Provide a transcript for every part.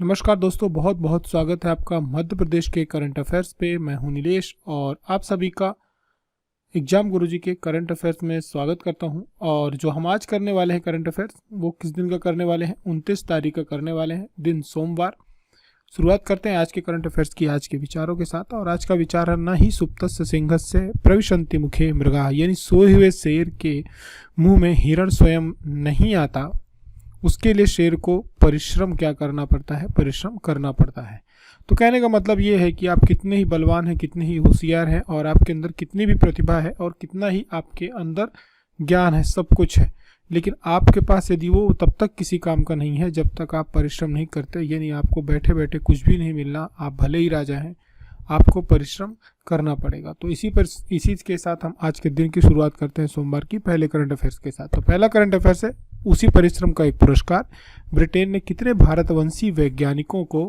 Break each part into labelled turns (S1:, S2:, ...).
S1: नमस्कार दोस्तों, बहुत बहुत स्वागत है आपका मध्य प्रदेश के करंट अफेयर्स पे। मैं हूं नीलेश और आप सभी का एग्जाम गुरुजी के करंट अफेयर्स में स्वागत करता हूं। और जो हम आज करने वाले हैं करंट अफेयर्स, वो किस दिन का करने वाले हैं? 29 तारीख का करने वाले हैं, दिन सोमवार। शुरुआत करते हैं आज के करंट अफेयर्स की आज के विचारों के साथ। और आज का विचार है, न ही सुप्तस्य सिंहस्य प्रविशन्ति मुखे मृगा, यानी सोए हुए शेर के मुंह में हिरण स्वयं नहीं आता, उसके लिए शेर को परिश्रम क्या करना पड़ता है? परिश्रम करना पड़ता है। तो कहने का मतलब ये है कि आप कितने ही बलवान हैं, कितने ही होशियार हैं, और आपके अंदर कितनी भी प्रतिभा है और कितना ही आपके अंदर ज्ञान है, सब कुछ है, लेकिन आपके पास यदि वो तब तक किसी काम का नहीं है जब तक आप परिश्रम नहीं करते। यानी आपको बैठे बैठे कुछ भी नहीं मिलना, आप भले ही राजा हैं, आपको परिश्रम करना पड़ेगा। तो इसी के साथ हम आज के दिन की शुरुआत करते हैं सोमवार की पहले करंट अफेयर्स के साथ। तो पहला करंट अफेयर्स है, उसी परिश्रम का एक पुरस्कार। ब्रिटेन ने कितने भारतवंशी वैज्ञानिकों को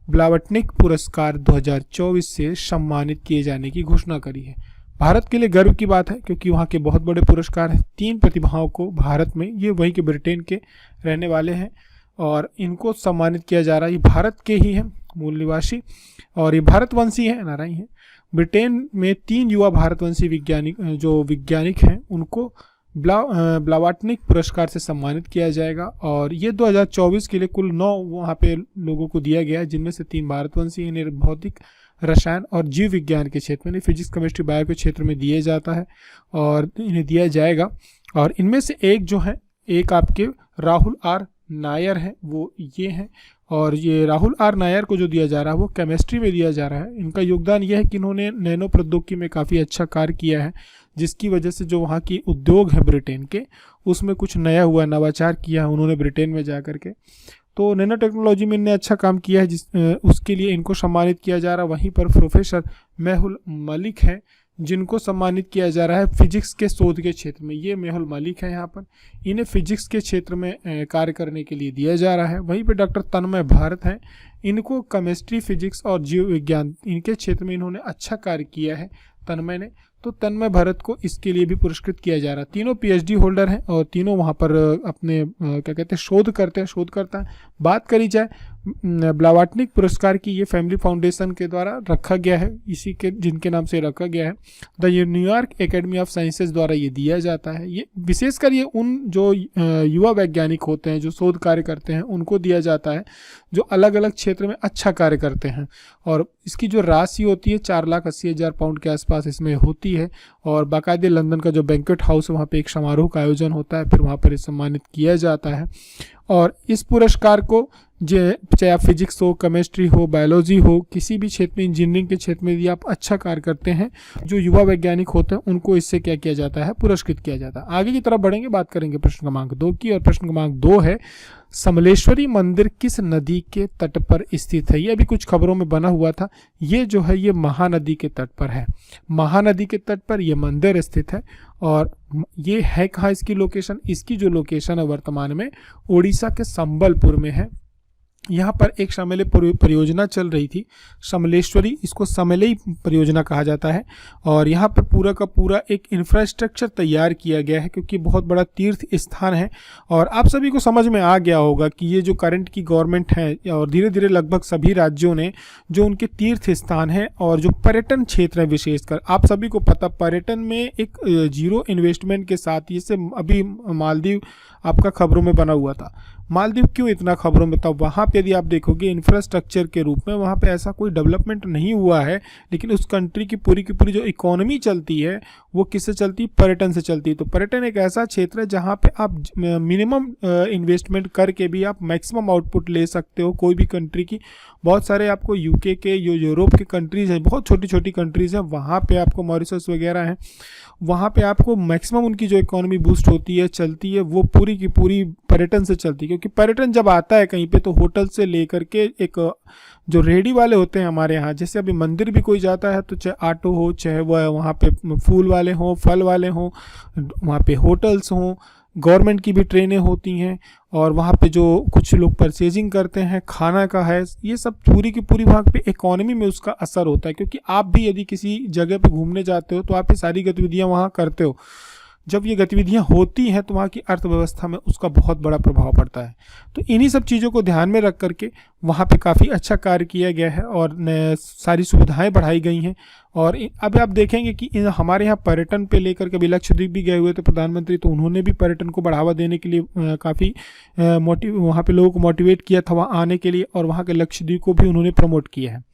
S1: ब्लावटनिक पुरस्कार 2024 से सम्मानित किए जाने की घोषणा करी है? भारत के लिए गर्व की बात है, क्योंकि वहाँ के बहुत बड़े पुरस्कार हैं। 3 प्रतिभाओं को भारत में, ये वहीं के ब्रिटेन के रहने वाले हैं और इनको सम्मानित किया जा रहा है। ये भारत के ही हैं, मूल निवासी, और ये भारतवंशी हैं, एनआरआई हैं। ब्रिटेन में 3 युवा भारतवंशी वैज्ञानिक हैं, उनको ब्लावटनिक पुरस्कार से सम्मानित किया जाएगा। और ये 2024 के लिए कुल 9 वहाँ पे लोगों को दिया गया है, जिनमें से 3 भारतवंशी, इन्हें भौतिक, रसायन और जीव विज्ञान के क्षेत्र में, फिजिक्स, केमिस्ट्री, बायो के क्षेत्र में दिया जाता है और इन्हें दिया जाएगा। और इनमें से एक जो है, एक आपके राहुल आर नायर हैं, वो ये हैं। और ये राहुल आर नायर को जो दिया जा रहा है वो केमिस्ट्री में दिया जा रहा है। इनका योगदान यह है कि इन्होंने नैनो प्रौद्योगिकी में काफ़ी अच्छा कार्य किया है, जिसकी वजह से जो वहाँ की उद्योग है ब्रिटेन के, उसमें कुछ नया हुआ, नवाचार किया है उन्होंने ब्रिटेन में जा करके। तो नैनो टेक्नोलॉजी में इनने अच्छा काम किया है, उसके लिए इनको सम्मानित किया जा रहा है। वहीं पर प्रोफेसर मेहुल मलिक हैं, जिनको सम्मानित किया जा रहा है फिजिक्स के शोध के क्षेत्र में। ये मेहुल मलिक है यहाँ पर, इन्हें फिजिक्स के क्षेत्र में कार्य करने के लिए दिया जा रहा है। वहीं पे डॉक्टर तन्मय भारत हैं, इनको केमिस्ट्री, फिजिक्स और जीव विज्ञान, इनके क्षेत्र में इन्होंने अच्छा कार्य किया है तन्मय ने। तो तन्मय भारत को इसके लिए भी पुरस्कृत किया जा रहा है। तीनों पीएचडी होल्डर हैं और तीनों वहाँ पर अपने क्या कहते हैं, शोधकर्ता हैं। बात करी जाए ब्लावटनिक पुरस्कार की, ये फैमिली फाउंडेशन के द्वारा रखा गया है, इसी के जिनके नाम से रखा गया है। The New York academy of sciences द्वारा ये दिया जाता है। ये विशेषकर ये उन जो युवा वैज्ञानिक होते हैं, जो शोध कार्य करते हैं, उनको दिया जाता है, जो अलग अलग क्षेत्र में अच्छा कार्य करते हैं। और इसकी जो राशि होती है 4,80,000 पाउंड के आसपास इसमें होती है। और बाकायदे लंदन का जो बैंक्वेट हाउस है, वहाँ पे एक समारोह का आयोजन होता है, फिर वहाँ पर सम्मानित किया जाता है। और इस पुरस्कार को चाहे आप फिजिक्स हो, केमिस्ट्री हो, बायोलॉजी हो, किसी भी क्षेत्र में, इंजीनियरिंग के क्षेत्र में यदि आप अच्छा कार्य करते हैं, जो युवा वैज्ञानिक होते हैं, उनको इससे क्या किया जाता है? पुरस्कृत किया जाता है। आगे की तरफ बढ़ेंगे, बात करेंगे प्रश्न क्रमांक 2 की। और प्रश्न क्रमांक 2 है, समलेश्वरी मंदिर किस नदी के तट पर स्थित है? ये अभी कुछ खबरों में बना हुआ था। ये जो है, ये महानदी के तट पर है। महानदी के तट पर यह मंदिर स्थित है। और ये है कहाँ इसकी लोकेशन? इसकी जो लोकेशन है वर्तमान में उड़ीसा के संबलपुर में है। यहाँ पर एक समलेई परियोजना चल रही थी, समलेश्वरी, इसको समलेई परियोजना कहा जाता है। और यहाँ पर पूरा का पूरा एक इंफ्रास्ट्रक्चर तैयार किया गया है, क्योंकि बहुत बड़ा तीर्थ स्थान है। और आप सभी को समझ में आ गया होगा कि ये जो करंट की गवर्नमेंट है, और धीरे धीरे लगभग सभी राज्यों ने जो उनके तीर्थ स्थान है और जो पर्यटन क्षेत्र है, विशेषकर आप सभी को पता, पर्यटन में एक जीरो इन्वेस्टमेंट के साथ, जैसे अभी मालदीव आपका खबरों में बना हुआ था। मालदीव क्यों इतना खबरों में था? वहाँ पे यदि आप देखोगे इंफ्रास्ट्रक्चर के रूप में वहाँ पे ऐसा कोई डेवलपमेंट नहीं हुआ है, लेकिन उस कंट्री की पूरी जो इकोनॉमी चलती है, वो किससे चलती है? पर्यटन से चलती है। तो पर्यटन एक ऐसा क्षेत्र है जहाँ पे आप मिनिमम इन्वेस्टमेंट करके भी आप मैक्सिमम आउटपुट ले सकते हो कोई भी कंट्री की। बहुत सारे आपको यूके के, यूरोप के कंट्रीज़ हैं, बहुत छोटी छोटी कंट्रीज़ हैं, वहाँ पे आपको मॉरिशस वगैरह हैं, वहाँ पे आपको मैक्सिमम उनकी जो इकोनॉमी बूस्ट होती है, चलती है, वो पूरी की पूरी पर्यटन से चलती है। क्योंकि पर्यटन जब आता है कहीं पे, तो होटल से लेकर के एक जो रेडी वाले होते हैं हमारे यहाँ, जैसे अभी मंदिर भी कोई जाता है तो चाहे ऑटो हो, चाहे वह वहाँ पे फूल वाले हों, फल वाले हों, वहाँ पे होटल्स हों, गवर्नमेंट की भी ट्रेनें होती हैं, और वहाँ पे जो कुछ लोग परचेजिंग करते हैं, खाना का है, ये सब पूरी की पूरी वहाँ पे इकोनॉमी में उसका असर होता है। क्योंकि आप भी यदि किसी जगह पे घूमने जाते हो तो आप ये सारी गतिविधियाँ वहाँ करते हो। जब ये गतिविधियां होती हैं तो वहाँ की अर्थव्यवस्था में उसका बहुत बड़ा प्रभाव पड़ता है। तो इन्हीं सब चीज़ों को ध्यान में रख करके वहाँ पे काफ़ी अच्छा कार्य किया गया है और सारी सुविधाएं बढ़ाई गई हैं। और अब आप देखेंगे कि हमारे यहाँ पर्यटन पे लेकर के भी, लक्षद्वीप भी गए हुए थे प्रधानमंत्री, तो उन्होंने भी पर्यटन को बढ़ावा देने के लिए काफ़ी वहाँ पे लोगों को मोटिवेट किया था वहाँ आने के लिए, और वहाँ के लक्षद्वीप को भी उन्होंने प्रमोट किया है।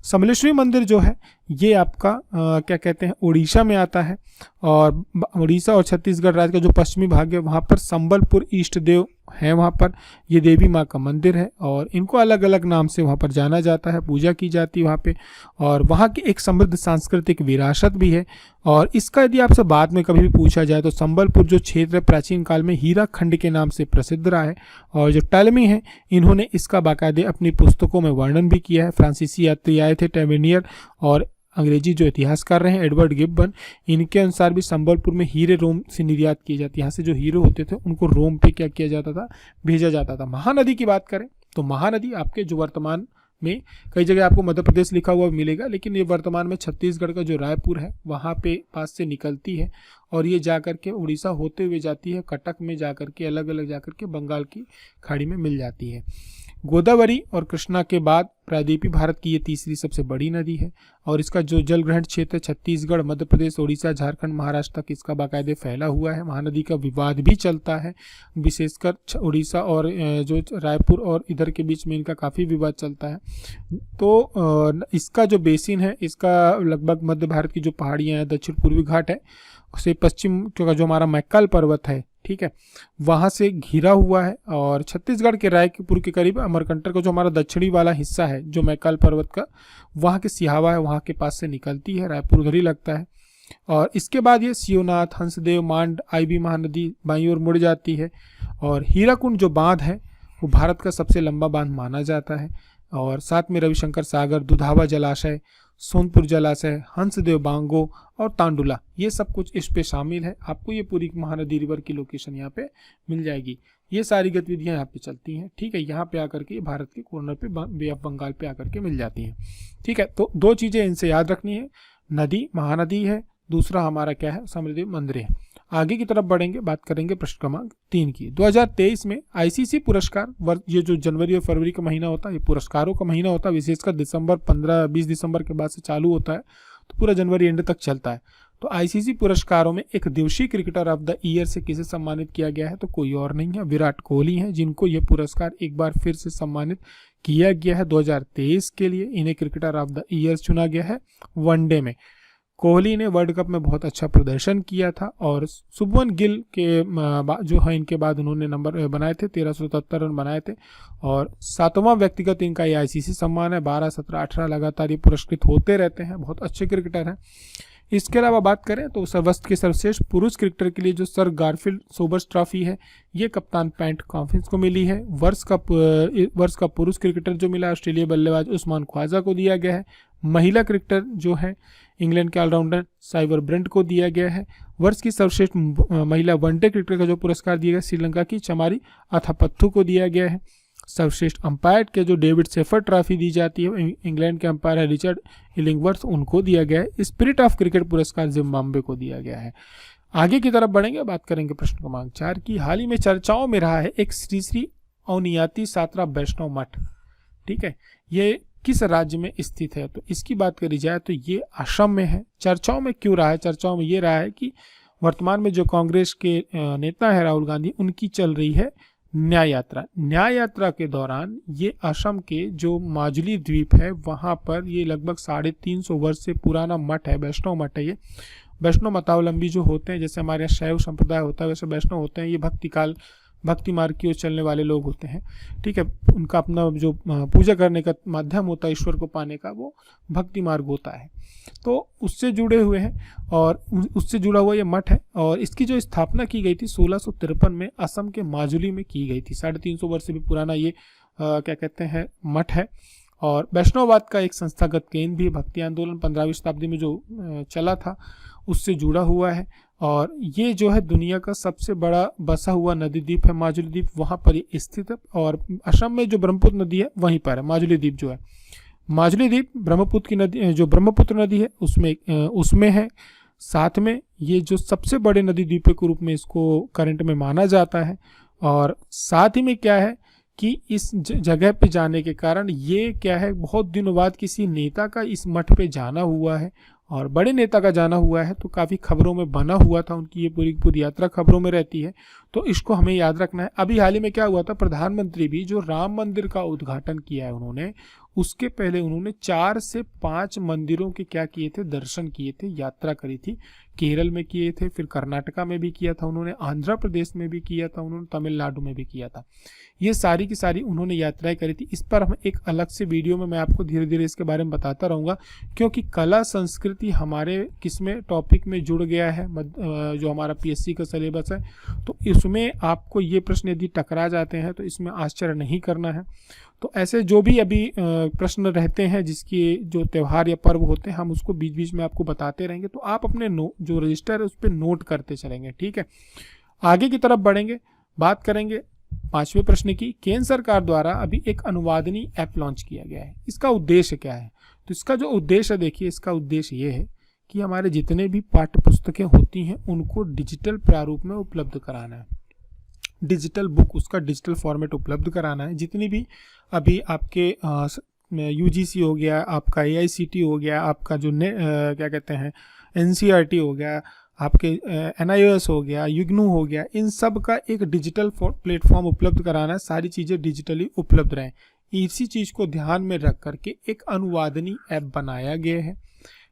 S1: समलेश्वरी मंदिर जो है ये आपका क्या कहते हैं, उड़ीसा में आता है, और उड़ीसा और छत्तीसगढ़ राज्य का जो पश्चिमी भाग है वहाँ पर संबलपुर इष्ट देव है, वहाँ पर ये देवी माँ का मंदिर है, और इनको अलग अलग नाम से वहाँ पर जाना जाता है, पूजा की जाती है वहाँ पे। और वहाँ की एक समृद्ध सांस्कृतिक विरासत भी है। और इसका यदि आपसे बाद में कभी भी पूछा जाए तो संबलपुर जो क्षेत्र प्राचीन काल में हीरा खंड के नाम से प्रसिद्ध रहा है, और जो टॉलेमी है इन्होंने इसका बाकायदे अपनी पुस्तकों में वर्णन भी किया है। फ्रांसीसी यात्री आए थे टेवेनियर, और अंग्रेजी जो इतिहासकार रहे हैं एडवर्ड गिब्बन, इनके अनुसार भी संबलपुर में हीरे रोम से निर्यात किए जाते हैं। यहाँ से जो हीरे होते थे उनको रोम पे क्या किया जाता था, भेजा जाता था। महानदी की बात करें तो महानदी आपके जो वर्तमान में कई जगह आपको मध्य प्रदेश लिखा हुआ मिलेगा, लेकिन ये वर्तमान में छत्तीसगढ़ का जो रायपुर है वहाँ पे पास से निकलती है, और ये जाकर के उड़ीसा होते हुए जाती है, कटक में जाकर के अलग अलग जाकर के बंगाल की खाड़ी में मिल जाती है। गोदावरी और कृष्णा के बाद प्रायद्वीपी भारत की ये तीसरी सबसे बड़ी नदी है, और इसका जो जल ग्रहण क्षेत्र छत्तीसगढ़, मध्य प्रदेश, उड़ीसा, झारखंड, महाराष्ट्र तक इसका बाकायदे फैला हुआ है। महानदी का विवाद भी चलता है, विशेषकर उड़ीसा और जो रायपुर और इधर के बीच में इनका काफ़ी विवाद चलता है। तो इसका जो बेसिन है, इसका लगभग मध्य भारत की जो पहाड़ियाँ हैं, दक्षिण पूर्वी घाट है, उसे पश्चिम का जो हमारा मैक्काल पर्वत है, ठीक है, वहाँ से घिरा हुआ है। और छत्तीसगढ़ के रायपुर के करीब अमरकंटक का जो हमारा दक्षिणी वाला हिस्सा है, जो मैक्काल पर्वत का, वहाँ के सिहावा है, वहाँ के पास से निकलती है, रायपुर उधर ही लगता है। और इसके बाद ये शिवनाथ, हंसदेव, मांड, आईबी महानदी बाईं ओर मुड़ जाती है। और हीराकुंड जो बांध है वो भारत का सबसे लंबा बांध माना जाता है। और साथ में रविशंकर सागर, दुधावा जलाशय, सोनपुर जलाशय, हंसदेव बांगो और तांडुला, ये सब कुछ इस पे शामिल है। आपको ये पूरी महानदी रिवर की लोकेशन यहाँ पे मिल जाएगी। ये सारी गतिविधियाँ यहाँ पे चलती हैं, ठीक है। यहाँ पे आकर के भारत के कॉर्नर पे बे ऑफ बंगाल पे आकर के मिल जाती हैं, ठीक है। तो दो चीज़ें इनसे याद रखनी है, नदी महानदी है, दूसरा हमारा क्या है, समृद्धि मंदिर है। आगे की तरफ बढ़ेंगे, बात करेंगे प्रश्न क्रमांक 3 की। 2023 में आईसीसी पुरस्कार, ये जो जनवरी और फरवरी का महीना होता है ये पुरस्कारों का महीना होता है, विशेषकर दिसंबर 15-20 दिसंबर के बाद से चालू होता है, तो पूरा जनवरी एंड तक चलता है। तो आईसीसी पुरस्कारों में एक दिवसीय क्रिकेटर ऑफ द ईयर से किसे सम्मानित किया गया है, तो कोई और नहीं है, विराट कोहली हैं, जिनको ये पुरस्कार एक बार फिर से सम्मानित किया गया है 2023 के लिए। इन्हें क्रिकेटर ऑफ द ईयर चुना गया है वनडे में। कोहली ने वर्ल्ड कप में बहुत अच्छा प्रदर्शन किया था, और शुभमन गिल के जो है इनके बाद उन्होंने नंबर बनाए थे, 1377 रन बनाए थे, और 7वां व्यक्तिगत इनका ये आईसीसी सम्मान है। 12, 17, 18 लगातार ये पुरस्कृत होते रहते हैं, बहुत अच्छे क्रिकेटर हैं। इसके अलावा बात करें तो वर्ष के सर्वश्रेष्ठ पुरुष क्रिकेटर के लिए जो सर गारफील्ड सोबर्स ट्रॉफी है, ये कप्तान पैट कमिंस को मिली है। वर्ष का पुरुष क्रिकेटर जो मिला ऑस्ट्रेलिया बल्लेबाज उस्मान ख्वाजा को दिया गया है। महिला क्रिकेटर जो है इंग्लैंड के ऑलराउंडर साइबर ब्रेंट को दिया गया है। वर्ष की सर्वश्रेष्ठ महिला वनडे क्रिकेटर का जो पुरस्कार दिया गया श्रीलंका की चमारी अथापत्थु को दिया गया है। सर्वश्रेष्ठ अंपायर के जो डेविड सेफर ट्रॉफी दी जाती है, इंग्लैंड के अंपायर है रिचर्ड इलिंगवर्थ, उनको दिया गया है। स्पिरिट ऑफ क्रिकेट पुरस्कार जिम्बाब्वे को दिया गया है। आगे की तरफ बढ़ेंगे, बात करेंगे प्रश्न क्रमांक 4 की। हाल ही में चर्चाओं में रहा है एक श्री श्री अवनियाती सातरा वैष्णव मठ, ठीक है, ये किस राज्य में स्थित है, तो इसकी बात करी जाए तो ये असम में है। चर्चाओं में क्यों रहा है, चर्चाओं में ये रहा है कि वर्तमान में जो कांग्रेस के नेता है राहुल गांधी, उनकी चल रही है न्याय यात्रा। न्याय यात्रा के दौरान ये असम के जो माजुली द्वीप है वहाँ पर ये लगभग 350 वर्ष से पुराना मठ है, वैष्णव मठ है। ये वैष्णव मतावलंबी जो होते हैं, जैसे हमारे यहाँ शैव संप्रदाय होता है वैसे वैष्णव होते हैं, ये भक्ति मार्ग की ओर चलने वाले लोग होते हैं, ठीक है। उनका अपना जो पूजा करने का माध्यम होता है ईश्वर को पाने का, वो भक्ति मार्ग होता है, तो उससे जुड़े हुए हैं और उससे जुड़ा हुआ ये मठ है। और इसकी जो स्थापना की गई थी 1653 में असम के माजुली में की गई थी। 350 वर्ष से भी पुराना ये क्या कहते हैं मठ है। और वैष्णववाद का एक संस्थागत केंद्र भी, भक्ति आंदोलन 15वीं शताब्दी में जो चला था उससे जुड़ा हुआ है। और ये जो है दुनिया का सबसे बड़ा बसा हुआ नदी द्वीप है माजुली द्वीप, वहाँ पर ये स्थित है। और असम में जो ब्रह्मपुत्र नदी है वहीं पर है माजुली द्वीप जो है। माजुली द्वीप ब्रह्मपुत्र की नदी, जो ब्रह्मपुत्र नदी है उसमें है। साथ में ये जो सबसे बड़े नदी द्वीप के रूप में इसको करंट में माना जाता है। और साथ ही में क्या है कि इस जगह पे जाने के कारण ये क्या है, बहुत दिनों बाद किसी नेता का इस मठ पे जाना हुआ है, और बड़े नेता का जाना हुआ है, तो काफ़ी खबरों में बना हुआ था, उनकी ये पूरी पूरी यात्रा खबरों में रहती है, तो इसको हमें याद रखना है। अभी हाल ही में क्या हुआ था, प्रधानमंत्री भी जो राम मंदिर का उद्घाटन किया है उन्होंने, उसके पहले उन्होंने 4 से 5 मंदिरों के क्या किए थे, दर्शन किए थे, यात्रा करी थी। केरल में किए थे, फिर कर्नाटका में भी किया था उन्होंने, आंध्र प्रदेश में भी किया था उन्होंने, तमिलनाडु में भी किया था। ये सारी की सारी उन्होंने यात्राएं करी थी। इस पर हम एक अलग से वीडियो में मैं आपको धीरे धीरे इसके बारे में बताता रहूँगा, क्योंकि कला संस्कृति हमारे किसमें टॉपिक में जुड़ गया है, जो हमारा पीएससी का सिलेबस है, तो इसमें आपको ये प्रश्न यदि टकरा जाते हैं तो इसमें आश्चर्य नहीं करना है। तो ऐसे जो भी अभी प्रश्न रहते हैं, जिसकी जो त्यौहार या पर्व होते हैं, हम उसको बीच बीच में आपको बताते रहेंगे, तो आप अपने जो रजिस्टर है उस पर नोट करते चलेंगे, ठीक है। आगे की तरफ बढ़ेंगे, बात करेंगे 5वें प्रश्न की। केंद्र सरकार द्वारा अभी एक अनुवादनी ऐप लॉन्च किया गया है, इसका उद्देश्य क्या है? तो इसका जो उद्देश्य देखिए, इसका उद्देश्य ये है कि हमारे जितने भी पाठ्य पुस्तकें होती हैं उनको डिजिटल प्रारूप में उपलब्ध कराना है, डिजिटल बुक, उसका डिजिटल फॉर्मेट उपलब्ध कराना है। जितनी भी अभी आपके यूजीसी हो गया, आपका एआईसीटी हो गया, आपका जो क्या कहते हैं एनसीईआरटी हो गया, आपके एनआईओएस हो गया, युग्नू हो गया, इन सब का एक डिजिटल प्लेटफॉर्म उपलब्ध कराना है, सारी चीज़ें डिजिटली उपलब्ध रहें। इसी चीज़ को ध्यान में रख करके एक अनुवादनी ऐप बनाया गया है।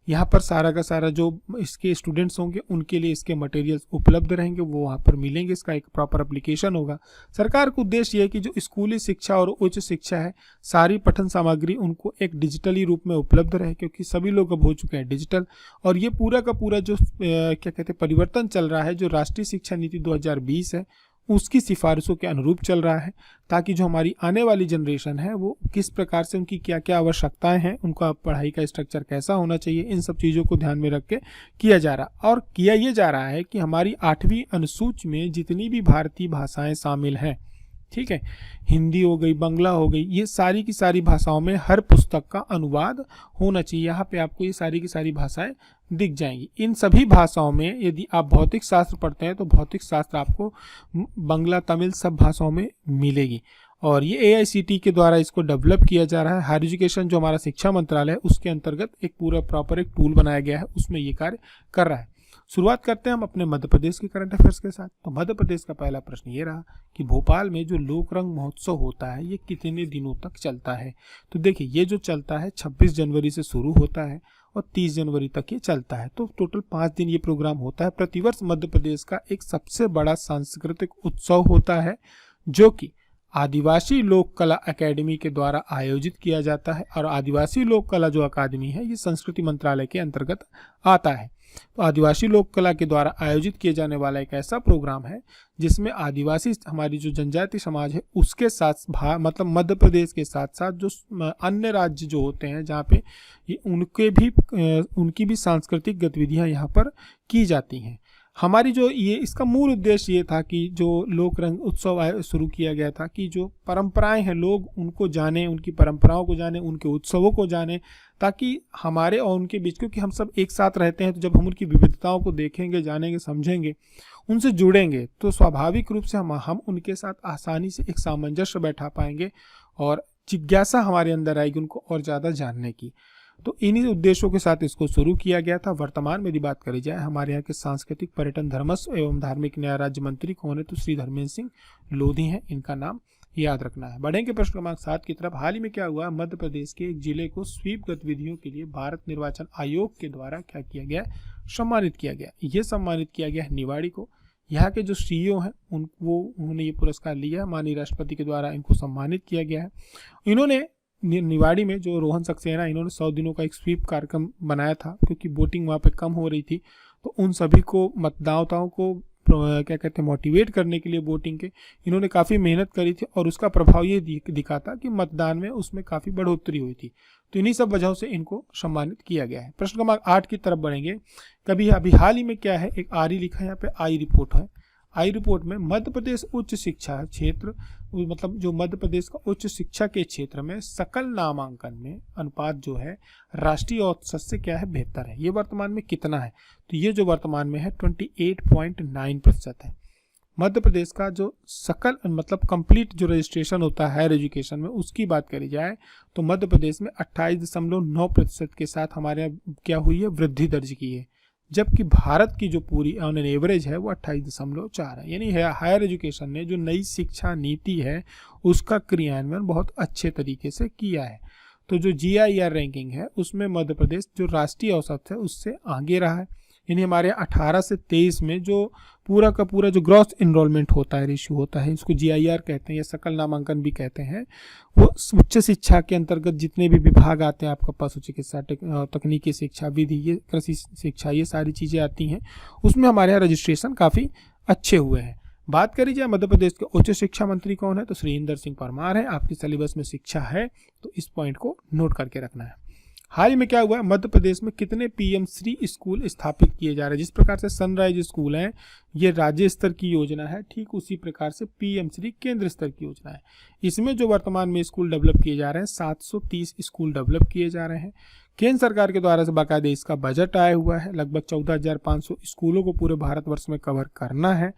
S1: यहाँ पर सारा का सारा जो इसके स्टूडेंट्स होंगे उनके लिए इसके मटेरियल्स उपलब्ध रहेंगे, वो वहाँ पर मिलेंगे, इसका एक प्रॉपर एप्लीकेशन होगा। सरकार का उद्देश्य ये है कि जो स्कूली शिक्षा और उच्च शिक्षा है, सारी पठन सामग्री उनको एक डिजिटली रूप में उपलब्ध रहे, क्योंकि सभी लोग अब हो चुके हैं डिजिटल। और ये पूरा का पूरा जो क्या कहते हैं परिवर्तन चल रहा है, जो राष्ट्रीय शिक्षा नीति 2020 है, उसकी सिफारिशों के अनुरूप चल रहा है, ताकि जो हमारी आने वाली जनरेशन है वो किस प्रकार से, उनकी क्या क्या आवश्यकताएं हैं, उनका पढ़ाई का स्ट्रक्चर कैसा होना चाहिए, इन सब चीज़ों को ध्यान में रख के किया जा रहा। और किया ये जा रहा है कि हमारी 8वीं अनुसूची में जितनी भी भारतीय भाषाएं शामिल हैं, ठीक है, हिंदी हो गई, बांग्ला हो गई, ये सारी की सारी भाषाओं में हर पुस्तक का अनुवाद होना चाहिए। यहाँ पे आपको ये सारी की सारी भाषाएं दिख जाएंगी। इन सभी भाषाओं में यदि आप भौतिक शास्त्र पढ़ते हैं तो भौतिक शास्त्र आपको बांग्ला, तमिल सब भाषाओं में मिलेगी। और ये एआईसीटी के द्वारा इसको डेवलप किया जा रहा है। हायर एजुकेशन जो हमारा शिक्षा मंत्रालय है उसके अंतर्गत एक पूरा प्रॉपर एक टूल बनाया गया है, उसमें ये कार्य कर रहा है। शुरुआत करते हैं हम अपने मध्य प्रदेश के करंट अफेयर्स के साथ। तो मध्य प्रदेश का पहला प्रश्न ये रहा कि भोपाल में जो लोक रंग महोत्सव होता है ये कितने दिनों तक चलता है? तो देखिए, ये जो चलता है 26 जनवरी से शुरू होता है और 30 जनवरी तक ये चलता है, तो टोटल 5 दिन ये प्रोग्राम होता है। प्रतिवर्ष मध्य प्रदेश का एक सबसे बड़ा सांस्कृतिक उत्सव होता है, जो कि आदिवासी लोक कला अकेडमी के द्वारा आयोजित किया जाता है। और आदिवासी लोक कला जो अकादमी है ये संस्कृति मंत्रालय के अंतर्गत आता है। तो आदिवासी लोक कला के द्वारा आयोजित किए जाने वाला एक ऐसा प्रोग्राम है जिसमें आदिवासी हमारी जो जनजाति समाज है उसके साथ मतलब मध्य प्रदेश के साथ साथ जो अन्य राज्य जो होते हैं जहाँ पे ये उनकी भी सांस्कृतिक गतिविधियाँ यहाँ पर की जाती हैं। हमारी जो ये इसका मूल उद्देश्य ये था कि जो लोक रंग उत्सव शुरू किया गया था कि जो परंपराएं हैं लोग उनको जाने, उनकी परंपराओं को जाने, उनके उत्सवों को जाने, ताकि हमारे और उनके बीच, क्योंकि हम सब एक साथ रहते हैं, तो जब हम उनकी विविधताओं को देखेंगे, जानेंगे, समझेंगे, उनसे जुड़ेंगे, तो स्वाभाविक रूप से हम उनके साथ आसानी से एक सामंजस्य बैठा पाएंगे और जिज्ञासा हमारे अंदर आएगी उनको और ज़्यादा जानने की। तो इन्हीं उद्देश्यों के साथ इसको शुरू किया गया था। वर्तमान में यदि बात करी जाए, हमारे यहाँ के सांस्कृतिक पर्यटन धर्मस्व एवं धार्मिक न्याय राज्य मंत्री कौन है? तो श्री धर्मेंद्र सिंह लोधी हैं, इनका नाम याद रखना है। बढ़ेंगे प्रश्न क्रमांक 7 की तरफ। हाल ही में क्या हुआ, मध्य प्रदेश के एक जिले को स्वीप गतिविधियों के लिए भारत निर्वाचन आयोग के द्वारा क्या किया गया, सम्मानित किया गया। ये सम्मानित किया गया है निवाड़ी को। यहाँ के जो सीईओ हैं उन्होंने ये पुरस्कार लिया है, माननीय राष्ट्रपति के द्वारा इनको सम्मानित किया गया है। इन्होंने निवाड़ी में जो रोहन सक्सेना, इन्होंने 100 दिनों का एक स्वीप कार्यक्रम बनाया था, क्योंकि वोटिंग वहाँ पे कम हो रही थी, तो उन सभी को मतदाताओं को क्या कहते हैं मोटिवेट करने के लिए वोटिंग के इन्होंने काफ़ी मेहनत करी थी और उसका प्रभाव ये दिखा था कि मतदान में उसमें काफ़ी बढ़ोतरी हुई थी। तो इन्हीं सब वजहों से इनको सम्मानित किया गया है। प्रश्न क्रमांक 8 की तरफ बढ़ेंगे। अभी हाल ही में क्या है, एक आरई लिखा है, यहाँ पे आई रिपोर्ट है। आई रिपोर्ट में मध्य प्रदेश उच्च शिक्षा क्षेत्र, मतलब जो मध्य प्रदेश का उच्च शिक्षा के क्षेत्र में सकल नामांकन में अनुपात जो है राष्ट्रीय औसत से क्या है, बेहतर है। ये वर्तमान में कितना है, तो ये जो वर्तमान में है 28.9% है। मध्य प्रदेश का जो सकल मतलब कंप्लीट जो रजिस्ट्रेशन होता है हायर एजुकेशन में, उसकी बात करी जाए तो मध्य प्रदेश में 28.9% के साथ हमारे यहाँ क्या हुई है, वृद्धि दर्ज की है। जबकि भारत की जो पूरी ऑन एन एवरेज है वो 28.4 है। यानी हायर एजुकेशन ने जो नई शिक्षा नीति है उसका क्रियान्वयन बहुत अच्छे तरीके से किया है। तो जो GIR रैंकिंग है उसमें मध्य प्रदेश जो राष्ट्रीय औसत है उससे आगे रहा है। यानी हमारे 18 से 23 में जो पूरा का पूरा जो ग्रॉस इनरोलमेंट होता है, रेशियो होता है, इसको GIR कहते हैं या सकल नामांकन भी कहते हैं, वो उच्च शिक्षा के अंतर्गत जितने भी विभाग आते हैं, आपका पशु चिकित्सा, तकनीकी शिक्षा, विधि, ये कृषि शिक्षा, ये सारी चीज़ें आती हैं, उसमें हमारे यहाँ रजिस्ट्रेशन काफ़ी अच्छे हुए हैं। बात करी जाए मध्य प्रदेश के उच्च शिक्षा मंत्री कौन है, तो श्री इंदर सिंह परमार है। आपकी सिलेबस में शिक्षा है तो इस पॉइंट को नोट करके रखना है। हाल ही में क्या हुआ है, मध्य प्रदेश में कितने PM श्री स्कूल स्थापित किए जा रहे हैं। जिस प्रकार से सनराइज स्कूल है ये राज्य स्तर की योजना है, ठीक उसी प्रकार से PM श्री केंद्र स्तर की योजना है। इसमें जो वर्तमान में स्कूल डेवलप किए जा रहे हैं 730 स्कूल डेवलप किए जा रहे हैं। केंद्र सरकार के द्वारा से बाकायदे इसका बजट आया हुआ है। लगभग 14,500 स्कूलों को पूरे भारतवर्ष में कवर करना है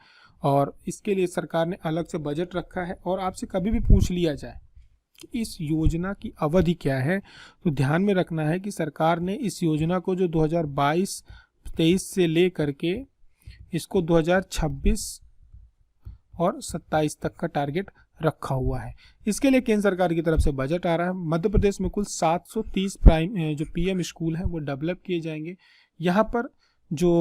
S1: और इसके लिए सरकार ने अलग से बजट रखा है। और आपसे कभी भी पूछ लिया जाए इस योजना की अवधि क्या है, तो ध्यान में रखना है कि सरकार ने इस योजना को जो 2022-23 से ले करके इसको 2026 और 27 तक का टारगेट रखा हुआ है। इसके लिए केंद्र सरकार की तरफ से बजट आ रहा है। मध्य प्रदेश में कुल 730 जो PM स्कूल है वो डेवलप किए जाएंगे। यहाँ पर जो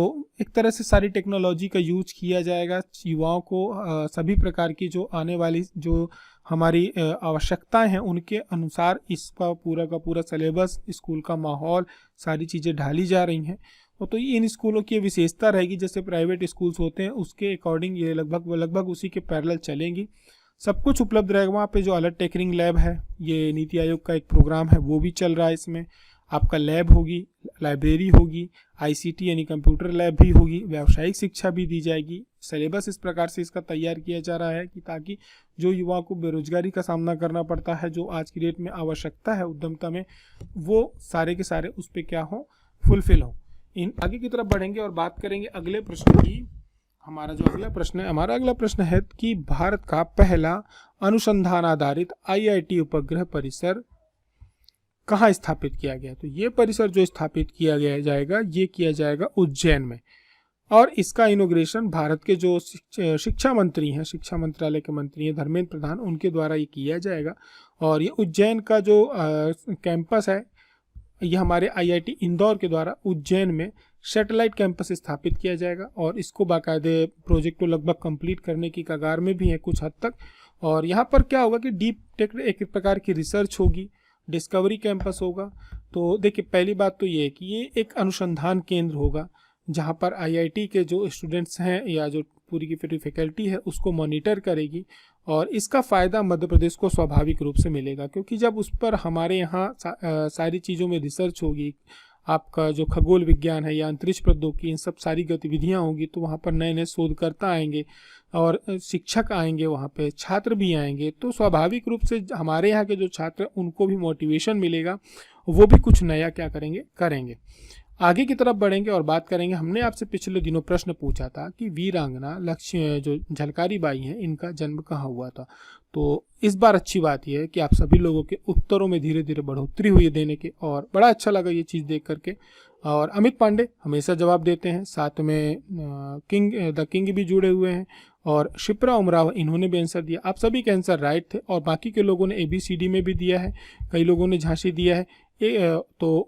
S1: एक तरह से सारी टेक्नोलॉजी का यूज किया जाएगा, युवाओं को सभी प्रकार की जो आने वाली जो हमारी आवश्यकताएं हैं उनके अनुसार इसका पूरा का पूरा सिलेबस, स्कूल का माहौल, सारी चीज़ें ढाली जा रही हैं। तो इन स्कूलों की विशेषता रहेगी जैसे प्राइवेट स्कूल्स होते हैं उसके अकॉर्डिंग ये लगभग उसी के पैरेलल चलेंगी। सब कुछ उपलब्ध रहेगा वहाँ पे। जो अलर्ट टेकरिंग लैब है, ये नीति आयोग का एक प्रोग्राम है, वो भी चल रहा है। इसमें आपका लैब होगी, लाइब्रेरी होगी, ICT यानी कंप्यूटर लैब भी होगी, व्यावसायिक शिक्षा भी दी जाएगी। सिलेबस इस प्रकार से इसका तैयार किया जा रहा है कि ताकि जो युवाओं को बेरोजगारी का सामना करना पड़ता है, जो आज की डेट में आवश्यकता है उद्यमता में, वो सारे के सारे उस पर क्या हो, फुलफिल हो। इन आगे की तरफ बढ़ेंगे और बात करेंगे अगले प्रश्न की। हमारा अगला प्रश्न है कि भारत का पहला अनुसंधान आधारित IIT उपग्रह परिसर कहाँ स्थापित किया गया। तो ये परिसर जो स्थापित किया गया जाएगा ये किया जाएगा उज्जैन में। और इसका इनॉग्रेशन भारत के जो शिक्षा मंत्री हैं, शिक्षा मंत्रालय के मंत्री हैं धर्मेंद्र प्रधान, उनके द्वारा ये किया जाएगा। और ये उज्जैन का जो कैंपस है ये हमारे IIT इंदौर के द्वारा उज्जैन में सैटेलाइट कैंपस स्थापित किया जाएगा। और इसको बाकायदे प्रोजेक्ट को लगभग कंप्लीट करने की कगार में भी है कुछ हद तक। और यहाँ पर क्या होगा कि डीप टेक एक प्रकार की रिसर्च होगी, डिस्कवरी कैंपस होगा। तो देखिए पहली बात तो ये है कि ये एक अनुसंधान केंद्र होगा जहाँ पर IIT के जो स्टूडेंट्स हैं या जो पूरी की पूरी फैकल्टी है उसको मॉनिटर करेगी। और इसका फ़ायदा मध्य प्रदेश को स्वाभाविक रूप से मिलेगा क्योंकि जब उस पर हमारे यहाँ सारी चीज़ों में रिसर्च होगी, आपका जो खगोल विज्ञान है या अंतरिक्ष प्रौद्योगिकी, इन सब सारी गतिविधियाँ होंगी, तो वहाँ पर नए नए शोधकर्ता आएंगे और शिक्षक आएंगे, वहाँ पे छात्र भी आएंगे। तो स्वाभाविक रूप से हमारे यहाँ के जो छात्र उनको भी मोटिवेशन मिलेगा, वो भी कुछ नया क्या करेंगे। आगे की तरफ बढ़ेंगे और बात करेंगे। हमने आपसे पिछले दिनों प्रश्न पूछा था कि वीरांगना लक्ष्मी जो झलकारी बाई हैं इनका जन्म कहाँ हुआ था। तो इस बार अच्छी बात यह है कि आप सभी लोगों के उत्तरों में धीरे धीरे बढ़ोतरी हुई है देने के, और बड़ा अच्छा लगा ये चीज़ देख करके। और अमित पांडे हमेशा जवाब देते हैं, साथ में द किंग भी जुड़े हुए हैं, और शिप्रा उमराव इन्होंने भी आंसर दिया। आप सभी के आंसर राइट थे और बाकी के लोगों ने ABCD में भी दिया है, कई लोगों ने झांसी दिया है। तो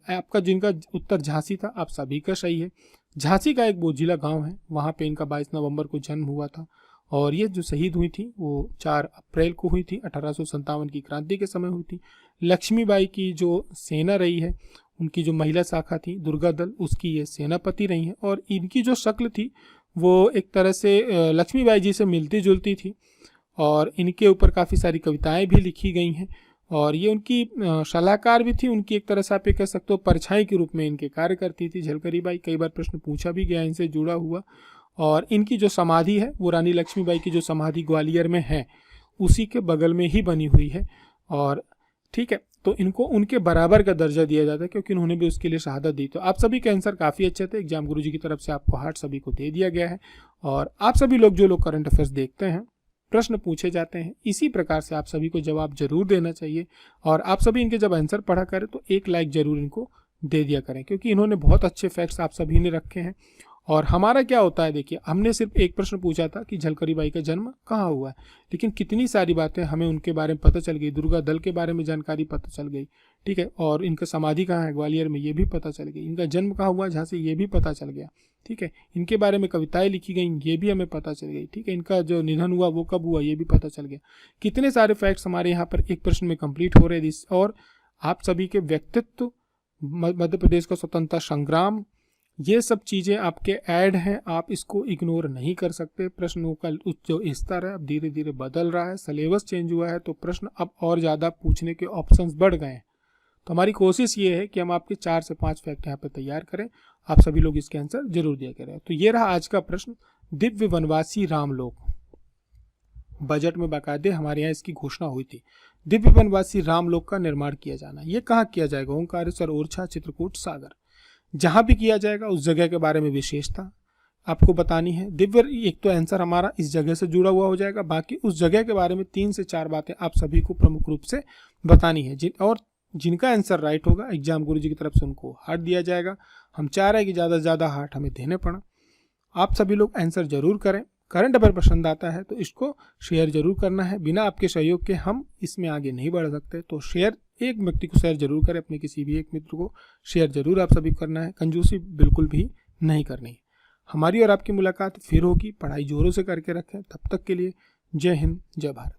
S1: आपका जिनका उत्तर झांसी था आप सभी का सही है। झांसी का एक बोझिला गांव है, वहाँ पे इनका 22 नवंबर को जन्म हुआ था। और ये जो शहीद हुई थी वो 4 अप्रैल को हुई थी, 1857 की क्रांति के समय हुई थी। लक्ष्मीबाई की जो सेना रही है, उनकी जो महिला शाखा थी दुर्गा दल, उसकी ये सेनापति रही हैं। और इनकी जो शक्ल थी वो एक तरह से लक्ष्मीबाई जी से मिलती जुलती थी, और इनके ऊपर काफ़ी सारी कविताएं भी लिखी गई हैं। और ये उनकी सलाहकार भी थी, उनकी एक तरह से आप ये कह सकते हो परछाई के रूप में इनके कार्य करती थी झलकरी बाई। कई बार प्रश्न पूछा भी गया इनसे जुड़ा हुआ। और इनकी जो समाधि है वो रानी लक्ष्मीबाई की जो समाधि ग्वालियर में है उसी के बगल में ही बनी हुई है। और ठीक है, तो इनको उनके बराबर का दर्जा दिया जाता है क्योंकि उन्होंने भी उसके लिए शहादत दी। तो आप सभी के आंसर काफ़ी अच्छे थे। एग्जाम गुरुजी की तरफ से आपको हार्ट सभी को दे दिया गया है। और आप सभी लोग जो लोग करंट अफेयर्स देखते हैं, प्रश्न पूछे जाते हैं, इसी प्रकार से आप सभी को जवाब जरूर देना चाहिए। और आप सभी इनके जब आंसर पढ़ा करें तो एक लाइक जरूर इनको दे दिया करें, क्योंकि इन्होंने बहुत अच्छे फैक्ट्स आप सभी ने रखे हैं। और हमारा क्या होता है, देखिए हमने सिर्फ एक प्रश्न पूछा था कि झलकरी बाई का जन्म कहाँ हुआ है, लेकिन कितनी सारी बातें हमें उनके बारे में पता चल गई। दुर्गा दल के बारे में जानकारी पता चल गई, ठीक है। और इनका समाधि कहाँ है, ग्वालियर में, ये भी पता चल गई। इनका जन्म कहाँ हुआ, जहाँ से, ये भी पता चल गया, ठीक है। इनके बारे में कविताएं लिखी गई, ये भी हमें पता चल गई, ठीक है। इनका जो निधन हुआ वो कब हुआ, ये भी पता चल गया। कितने सारे फैक्ट्स हमारे यहाँ पर एक प्रश्न में कंप्लीट हो रहे हैं। और आप सभी के व्यक्तित्व, मध्य प्रदेश का स्वतंत्रता संग्राम, ये सब चीज़ें आपके ऐड हैं, आप इसको इग्नोर नहीं कर सकते। प्रश्नों का जो स्तर है अब धीरे धीरे बदल रहा है, सिलेबस चेंज हुआ है, तो प्रश्न अब और ज़्यादा पूछने के ऑप्शंस बढ़ गए हैं। तो हमारी कोशिश ये है कि हम आपके 4 से 5 फैक्ट यहाँ पे तैयार करें। आप सभी लोग इसके आंसर जरूर दिया करें। तो ये रहा आज का प्रश्न, दिव्य वनवासी रामलोक। बजट में बाकायदे हमारे यहाँ इसकी घोषणा हुई थी, दिव्य वनवासी रामलोक का निर्माण किया जाना। ये कहाँ किया जाएगा, ओंकारेश्वर, ओरछा, चित्रकूट, सागर, जहां भी किया जाएगा उस जगह के बारे में विशेषता आपको बतानी है। दिव्य, एक तो आंसर हमारा इस जगह से जुड़ा हुआ हो जाएगा, बाकी उस जगह के बारे में 3 से 4 बातें आप सभी को प्रमुख रूप से बतानी है। जिनका आंसर राइट होगा एग्जाम गुरुजी की तरफ से उनको हार्ट दिया जाएगा। हम चाह रहे हैं कि ज़्यादा से ज़्यादा हार्ट हमें देने पड़ा। आप सभी लोग आंसर जरूर करें। करंट अफेयर पसंद आता है तो इसको शेयर जरूर करना है। बिना आपके सहयोग के हम इसमें आगे नहीं बढ़ सकते। तो शेयर, एक व्यक्ति को शेयर जरूर करें, अपने किसी भी एक मित्र को शेयर जरूर आप सभी करना है। कंजूसी बिल्कुल भी नहीं करनी है। हमारी और आपकी मुलाकात फिर होगी। पढ़ाई जोरों से करके रखें। तब तक के लिए जय हिंद, जय भारत।